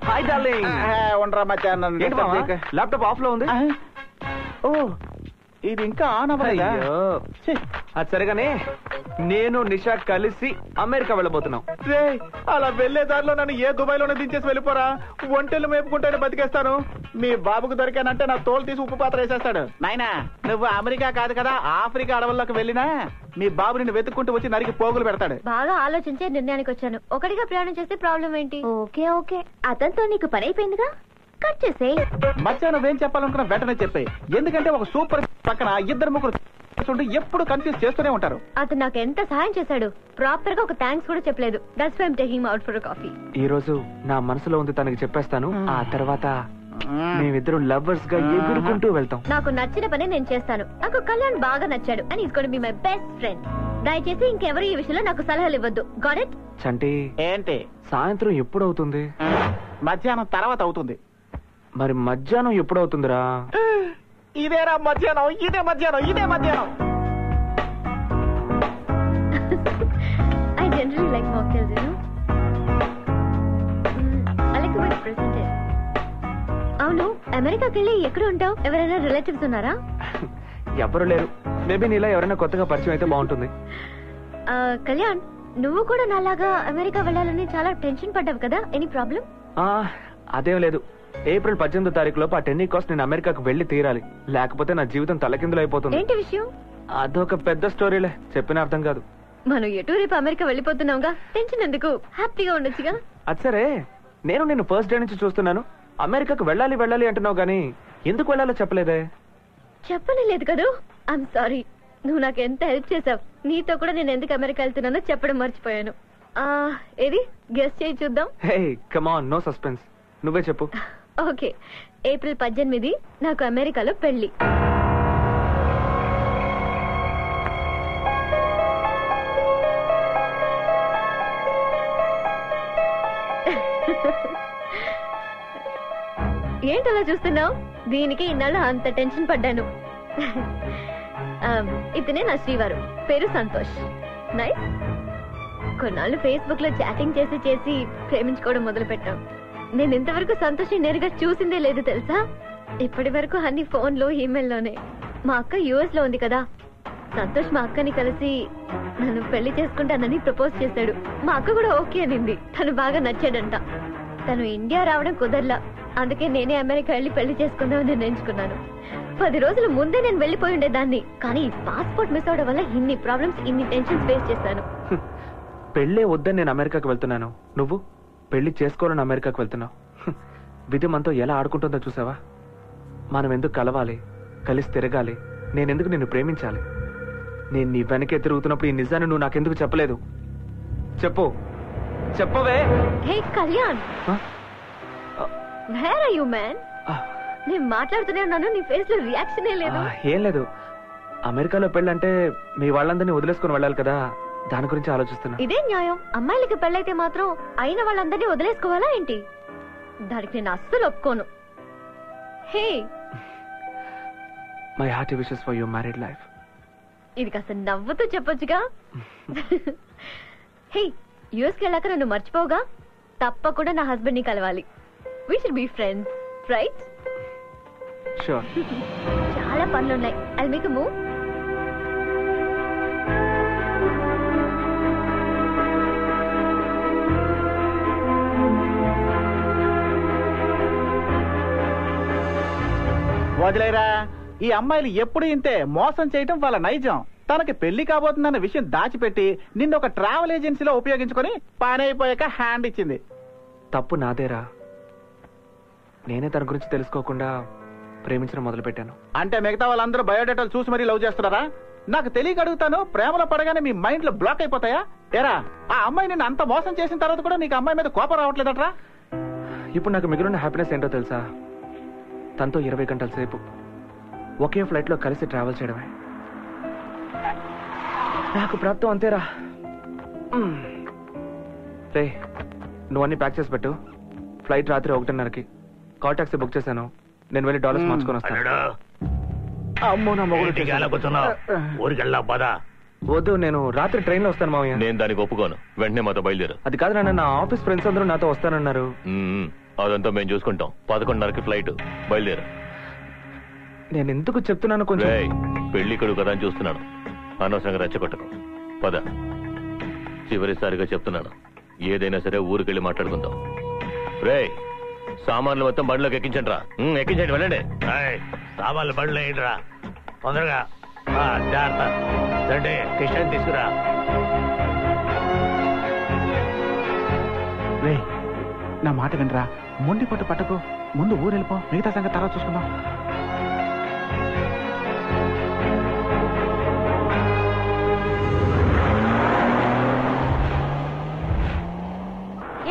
Hi darling. ఉండరా మధ్యాహ్నం laptop of లో ఉంది. ఓ ఇది ఇంకా ఆన్ అవ్వలేదా? అది సరిగానే నేను నిషా కలిసి అమెరికా వెళ్ళబోతున్నాం. అలా వెళ్లే దారిలో నన్ను ఏ దుబాయ్ లోనే దించేసి వెళ్ళిపోరా. ఒంటెలు మేపుకుంటేనే బతికేస్తాను. మీ బాబుకు దొరికానంటే నా తోలు తీసి ఉప్పు పాత్ర వేసేస్తాడు. నాయనా నువ్వు అమెరికా కాదు కదా ఆఫ్రికా అడవుల్లోకి వెళ్ళినా మీ బాబు నిన్ను వెతుక్కుంటూ వచ్చి నరికి పోగులు పెడతాడు. బాగా ఆలోచించే నిర్ణయానికి వచ్చాను. ఒకటిగా ప్రయాణం చేస్తే ప్రాబ్లం ఏంటి? ఓకే ఓకే అతనితో నీకు పని అయిపోయిందిగా, కట్ చేసే. మధ్యాహ్నం ఏం చెప్పాలనుకున్నా వెంటనే చెప్పే. ఎందుకంటే ఒక సూపర్ పక్కన ఇద్దరు ముగ్గురు ఎప్పుడు కన్ఫ్యూజ్ చేస్తూనే ఉంటారు. అతను నాకు ఎంత సహాయం చేశాడు, ప్రాపర్ గా ఒక థ్యాంక్స్ కూడా చెప్పలేదు. That's why I'm taking out for coffee. ఈ రోజు నా మనసులో ఉంది తనకి చెప్పేస్తాను. ఆ తర్వాత మేమిద్దరం లవర్స్ గా ఎగురుకుంటూ వెళ్తాం. నాకు నచ్చిన పని నేను చేస్తాను. నాకు కళ్యాణ్ బాగా నచ్చాడు and is going to be my best friend. దయచేసి ఇంకెవరు ఈ విషయంలో నాకు సలహాలు ఇవ్వద్దు. Got it? చంటి ఏంటి? సాయంత్రం ఎప్పుడు అవుతుంది? మధ్యాహ్నం తర్వాత అవుతుంది. మరి మధ్యాహ్నం ఎప్పుడు అవుతుందిరా? ఇదేరా మధ్యాహ్నం. ఇదే మధ్యాహ్నం. ఇదే మధ్యాహ్నం. I generally like mocktails, you know. I like the way it's presented. అవును, అమెరికాకి వెళ్ళి ఎక్కడ ఉంటావు? ఎవరైనా రిలేటివ్స్ ఉన్నారా? ఎవరు లేరు. మేబీ నీలా ఎవరైనా కొత్తగా పరిచయం అయితే బాగుంటుంది. కళ్యాణ్, నువ్వు కూడా నాలాగా అమెరికా వెళ్ళాలని చాలా టెన్షన్ పడ్డావు కదా, ఎనీ ప్రాబ్లం? అదేం లేదు. ఏప్రిల్ 18వ తారీఖులోపు ఆ టెన్నీ కాస్ట్ నేను అమెరికాకు వెళ్లి తీరాలి. లేకపోతే నా జీవితం తలకిందులు అయిపోతుంది. ఏంటి విషయం? అదొక పెద్ద స్టోరీలే, చెప్పిన అర్థం కాదు. మనం ఎటు రేపు అమెరికా వెళ్ళిపోతున్నావుగా, టెన్షన్ ఎందుకు, హ్యాపీగా ఉండొచ్చుగా. అది సరే, నేను నిన్ను ఫస్ట్ డే నుంచి చూస్తున్నాను. అమెరికాకు వెళ్ళాలి వెళ్ళాలి అంటున్నావు గానీ ఎందుకు వెళ్ళాలో చెప్పలేదే? చెప్పలేదు కదా. I'm sorry. నువ్వు నాకు ఎంత హెల్ప్ చేసావు. నీతో కూడా నేను ఎందుకు అమెరికా వెళ్తున్నానో చెప్పడం మర్చిపోయాను. ఏది గెస్ చేయి చూద్దాం. Hey come on, no suspense, నువ్వే చెప్పు. ఓకే, ఏప్రిల్ 18 నాకు అమెరికాలో పెళ్లి. ఏంటలా చూస్తున్నావు? దీనికి ఇన్నాళ్ళు అంత టెన్షన్ పడ్డాను. ఇతనే నా శ్రీవారు, పేరు సంతోష్. నైస్. కొన్నాళ్ళు ఫేస్బుక్ లో చాటింగ్ చేసి చేసి ప్రేమించుకోవడం మొదలు పెట్టాం. నేను ఇంతవరకు సంతోష్ నేరుగా చూసిందే లేదు తెలుసా. ఇప్పటి వరకు అన్ని ఫోన్ లో ఈమెయిల్లోనే. మా అక్క యుఎస్ లో ఉంది కదా, సంతోష్ మా అక్కని కలిసి నన్ను పెళ్లి చేసుకుంటానని ప్రపోజ్ చేశాడు. మా అక్క కూడా ఓకే అనింది. తను బాగా నచ్చాడంట. తను ఇండియా రావడం కుదరలా, అందుకే నేనే అమెరికా వెళ్ళి పెళ్లి చేసుకుందామని నిర్ణయించుకున్నాను. 10 రోజుల ముందే నేను వెళ్ళిపోయి ఉండేదాన్ని, కానీ పాస్పోర్ట్ మిస్ అవడం వల్ల ఇన్ని ప్రాబ్లమ్స్, ఇన్ని టెన్షన్స్ ఫేస్ చేశాను. పెళ్లే వద్దని నేను అమెరికాకు వెళ్తున్నాను, నువ్వు పెళ్లి చేసుకోవాలని అమెరికాకు వెళ్తున్నావు. విధి మనతో ఎలా ఆడుకుంటుందో చూసావా? మనం ఎందుకు కలవాలి, కలిసి తిరగాలి, నేనెందుకు నిన్ను ప్రేమించాలి? నేను నీ వెనకే తిరుగుతున్నప్పుడు ఈ నిజాన్ని నువ్వు నాకెందుకు చెప్పలేదు? చెప్పు, చెప్పవే. Hey Kalyan, where are you man? నేను మాట్లాడుతూనే ఉన్నాను, నీ ఫేస్ లో రియాక్షన్ లేదు. ఏం లేదు, అమెరికాలో పెళ్ళంటే మీ వాళ్ళందరినీ వదిలేసుకుని వెళ్ళాలి కదా, దాని గురించి ఆలోచిస్తున్నా. ఇదే న్యాయం. అమ్మాయిలకి పెళ్ళైతే మాత్రం అయిన వాళ్ళందరినీ వదిలేసుకోవాలా ఏంటి? దానికి నేను అస్సలు ఒప్పుకోను. Hey, my hearty wishes for your married life. ఇది కాస్త నవ్వుతూ చెప్పొచ్చుగా. హే, యూఎస్కి వెళ్ళాక నన్ను మర్చిపోగా, తప్పకుండా నా హస్బెండ్ ని కలవాలి. We should be friends, right? Sure. చాలా పనులున్నాయి. I'll make a move. వదిలేరా, ఈ అమ్మాయిలు ఎప్పుడు ఇంతే. మోసం చేయటం వాళ్ళ నైజం. తనకి పెళ్లి కాబోతుందన్న విషయం దాచిపెట్టి నిన్ను ఒక ట్రావెల్ ఏజెన్సీలో ఉపయోగించుకొని పని అయిపోయాక హ్యాండ్ ఇచ్చింది. తప్పు నాదేరా. నేనే తన గురించి తెలుసుకోకుండా ప్రేమించడం మొదలు పెట్టాను. అంటే మిగతా వాళ్ళందరూ బయోడేటాలు చూసి మరీ లవ్ చేస్తున్నారా? నాకు తెలియక అడుగుతాను, ప్రేమలో పడగానే మీ మైండ్ లో బ్లాక్ అయిపోతాయా? ఏరా, ఆ అమ్మాయి నిన్ను అంత మోసం చేసిన తర్వాత కూడా నీకు అమ్మాయి మీద కోపం రావట్లేదట్రా? ఇప్పుడు నాకు మిగిలిన హ్యాపీనెస్ ఏంటో తెలుసా? తనతో 20 గంటల సేపు ఒకే ఫ్లైట్ లో కలిసి ట్రావెల్ చేయడమే. నాకు ప్రాప్తం అంతేరా. రే, నువ్వు అన్ని ప్యాక్ చేసి పెట్టు. ఫ్లైట్ రాత్రి 1:30కి. కాల్ టాక్సీ బుక్ చేశాను. నేను వెళ్ళి డాలర్స్ మార్చుకొని వస్తాను. అమ్మో, నా మొగుడు ఊరికెళ్ళా పద. వద్దు, నేను రాత్రి ట్రైన్ లో వస్తాను మావయ్య. నేను దానికి ఒప్పుకోను. వెంటనే మాతో బయలుదేరు. అది కాదు నాన్న, నా ఆఫీస్ ఫ్రెండ్స్ అందరూ నాతో వస్తానన్నారు. అదంతా మేము చూసుకుంటాం. 11:30కి ఫ్లైట్. బయలుదేరు. నేను ఎందుకు చెప్తున్నాను కొంచెం. పెళ్లి కొడుకు కదా అని చూస్తున్నాను. అనవసరంగా రెచ్చగొట్టకు. పద. చివరిసారిగా చెప్తున్నాను, ఏదైనా సరే ఊరికెళ్ళి మాట్లాడుకుందాం. సామాన్లు మొత్తం బండిలోకి ఎక్కించండి రా. ఎక్కించండి, వెళ్ళండి. సామాన్లు బండిలో ఏంటి రా, తొందరగా. జాగ్రత్త. రండి, కిషన్ తీసుకురా. నా మాట వినరా, మొండి పట్టు పట్టకు. ముందు ఊరు వెళ్ళిపో, మిగతా సంగతి తర్వాత చూసుకుందాం.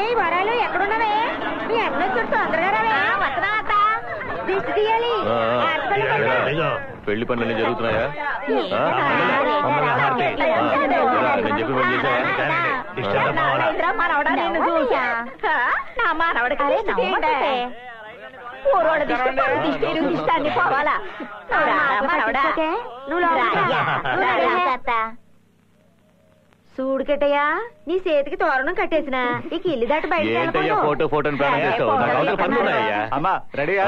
ఏ వరాలు ఎక్కడున్నావే? మీ అన్న చుట్టూ తొందరగా రావే. వస్తున్నా అత్త. దిష్టి తీయాలి. పెళ్లి పనులన్నీ జరుగుతున్నాయా? మనవడా నిన్ను చూసా. నా మనవడికి పూర్వాడు దిష్టి అన్ని పోవాలా? చూడుకెట్టయ్యా, నీ చేతికి తోరణం కట్టేసిన ఇక ఇల్లు దాటి బయట ఫోటో అమ్మా రెడీగా?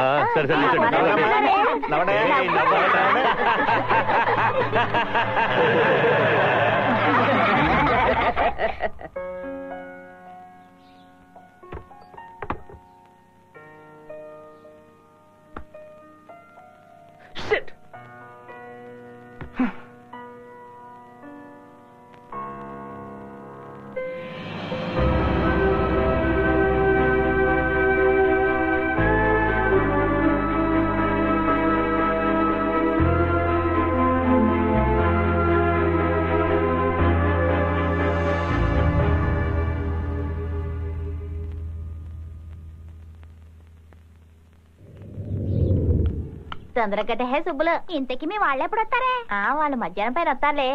తొందరగట్టే హే సుబ్బులు. ఇంతకి మీ వాళ్ళు ఎప్పుడు వస్తారే? వాళ్ళు మధ్యాహ్నం పైన వస్తారులే.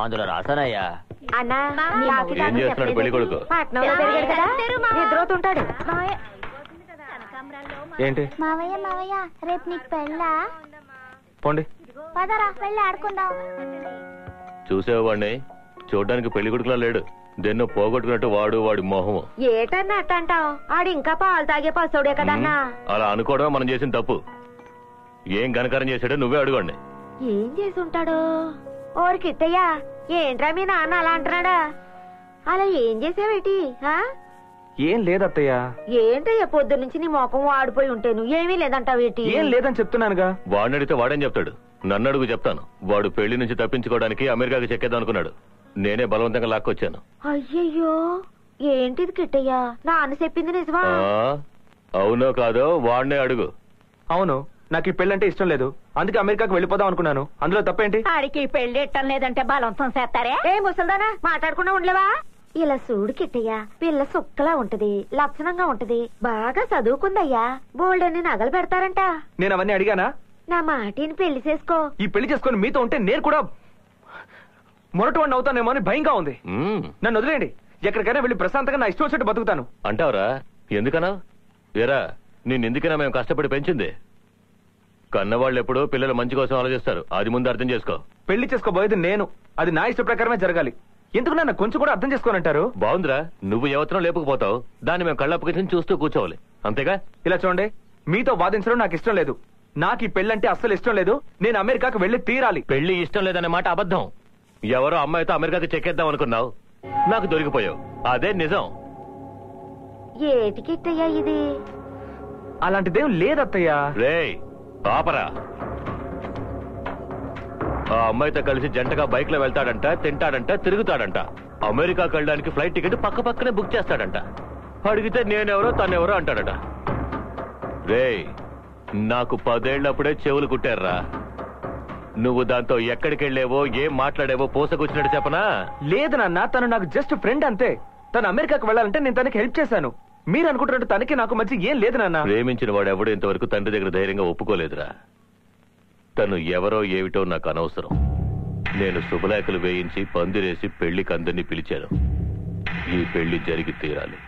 అందులో రాసానయ్యా. అన్నా, ఏం చేస్తున్నాడు పెళ్లి కొడుకు? పట్నంలో పెరిగాడు కదా, నిద్రవుతుంటాడు. ఏంటి మావయ్య మావయ్య, రేపు నీకు పెళ్ళా? పోండి. పదరా వెళ్ళి ఆడుకుందాం. చూసావు వాడిని? చూడడానికి పెళ్లి కొడుకులా లేడు. దేన్నో పోగొట్టుకున్నట్టు వాడి మొహం. ఏటన్నా అట్టంటావు? ఆడు ఇంకా పాలు తాగే పసోడే కదన్నా. అలా అనుకోవడమే మనం చేసిన తప్పు. ఏం ఘనకారం చేశాడో నువ్వే అడుగండి. ఏం చేసి ఉంటాడు? ఓరి కిట్టయ్యా, ఏంట్రా మీ నాన్న అలా అంటున్నాడా? అలా ఏం చేసావేటి? ఏం లేదత్తయ్య. ఏంటయ్యా పొద్దు నుంచి నీ ముఖం వాడిపోయి ఉంటేను ఏమీ లేదంటావేటి? ఏం లేదని చెప్తున్నానుగా. వాడిని అడిగితే వాడేం చెప్తాడు? నన్ను అడుగు, చెప్తాను. వాడు పెళ్లి నుంచి తప్పించుకోవడానికి అమెరికాకి చెక్కేద్దాం అనుకున్నాడు. నేనే బలవంతంగా లాక్కొచ్చాను. అయ్యయ్యో, ఏంటిది కిట్టయ్యా? నాన్న చెప్పింది నిజమా? అవునో కాదో వాడినే అడుగు. అవును, నాకు ఈ పెళ్లి అంటే ఇష్టం లేదు. అందుకే అమెరికాకి వెళ్ళిపోదాం అనుకున్నాను. అందులో తప్పేంటి? ఆడికి పెళ్లి ఇట్టం లేదంటే బలవంతం చేస్తారే. ఏ ముసల్దానా, మాట్లాడకుండా ఉండలేవా? ఇలా చూడు కిట్టయ్యా, పిల్ల సుక్కలా ఉంటది, లక్షణంగా ఉంటది, బాగా చదువుకుందయ్యా, బోల్డన్ని నగలు పెడతారంట. నేను అవన్నీ అడిగానా? నా మాటిని పెళ్లి చేసుకో. ఈ పెళ్లి చేసుకుని మీతో ఉంటే నేను కూడా మొరటవాడిని అవుతానేమో అని భయంగా ఉంది. నన్ను వదిలేయండి. ఎక్కడికైనా వెళ్ళి ప్రశాంతంగా నా ఇష్టం వచ్చినట్టు బతుకుతాను. అంటావరా? ఎందుకనా? ఏరా, నిన్నెందుకైనా మేము కష్టపడి పెంచింది. కన్నవాళ్ళు ఎప్పుడూ పిల్లల మంచి కోసం ఆలోచిస్తారు. అది ముందు అర్థం చేసుకో. పెళ్లి చేసుకోబోయేది నేను. అది నా ఇష్ట ప్రకారమే జరగాలి. ఎందుకు నన్ను కొంచెం కూడా అర్థం చేసుకోనంటారు? బాగుందిరా, నువ్వు యువతరం లేపుకుపోతావు. దాన్ని మేము కళ్ళప్పగించి చూస్తూ కూర్చోవాలి, అంతేగా? ఇలా చూడండి, మీతో వాదించడం నాకు ఇష్టం లేదు. నాకు ఈ పెళ్లంటే అస్సలు ఇష్టం లేదు. నేను అమెరికాకు వెళ్ళి తీరాలి. పెళ్లి ఇష్టం లేదనే మాట అబద్ధం. ఎవరో అమ్మాయితో అమెరికాకి చెక్కేద్దాం అనుకున్నావు, నాకు దొరికిపోయావు. అదే నిజం. ఏటికిట్టయ్యా ఇది? అలాంటిదేం లేదత్తయ్యా. రేయ్ పాపరా, ఆ అమ్మాయితో కలిసి జంటగా బైక్ లో వెళ్తాడంట, తింటాడంట, తిరుగుతాడంట. అమెరికాకి వెళ్ళడానికి ఫ్లైట్ టికెట్ పక్క పక్కనే బుక్ చేస్తాడంట. అడిగితే నేనెవరో తనెవరో అంటాడట. రేయ్, నాకు 10 ఏళ్లప్పుడే చెవులు కుట్టారా. నువ్వు దాంతో ఎక్కడికి వెళ్ళేవో, ఏం మాట్లాడేవో పోసకొచ్చినట్టు చెప్పనా? లేదు నాన్న, తను నాకు జస్ట్ ఫ్రెండ్ అంతే. తను అమెరికాకు వెళ్ళాలంటే నేను తనకి హెల్ప్ చేశాను. మీరు అనుకుంటున్నట్టు తనకి నాకు మధ్య ఏం లేదు నాన్న. ప్రేమించిన వాడు ఎవడు ఇంతవరకు తండ్రి దగ్గర ధైర్యంగా ఒప్పుకోలేదురా. తను ఎవరో ఏమిటో నాకు అనవసరం. నేను శుభలేఖలు వేయించి పందిరేసి పెళ్లికి అందరినీ పిలిచాను. ఈ పెళ్లి జరిగి తీరాలి.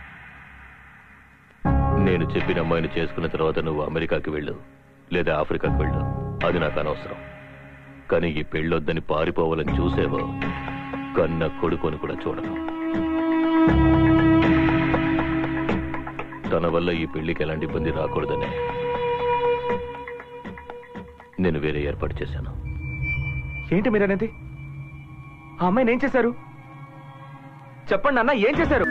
నేను చెప్పిన అమ్మాయిని చేసుకున్న తర్వాత నువ్వు అమెరికాకి వెళ్ళు, లేదా ఆఫ్రికాకి వెళ్ళు. అది నాకు అనవసరం. కానీ ఈ పెళ్ళొద్దని పారిపోవాలని చూసేవో కన్న కొడుకుని కూడా చూడను. తన వల్ల ఈ పెళ్లికి ఎలాంటి ఇబ్బంది రాకూడదని నేను వేరే ఏర్పాటు చేశాను. ఏంటి మీరనేది? ఆ అమ్మాయిని ఏం చేశారు? చెప్పండి అన్న, ఏం చేశారు?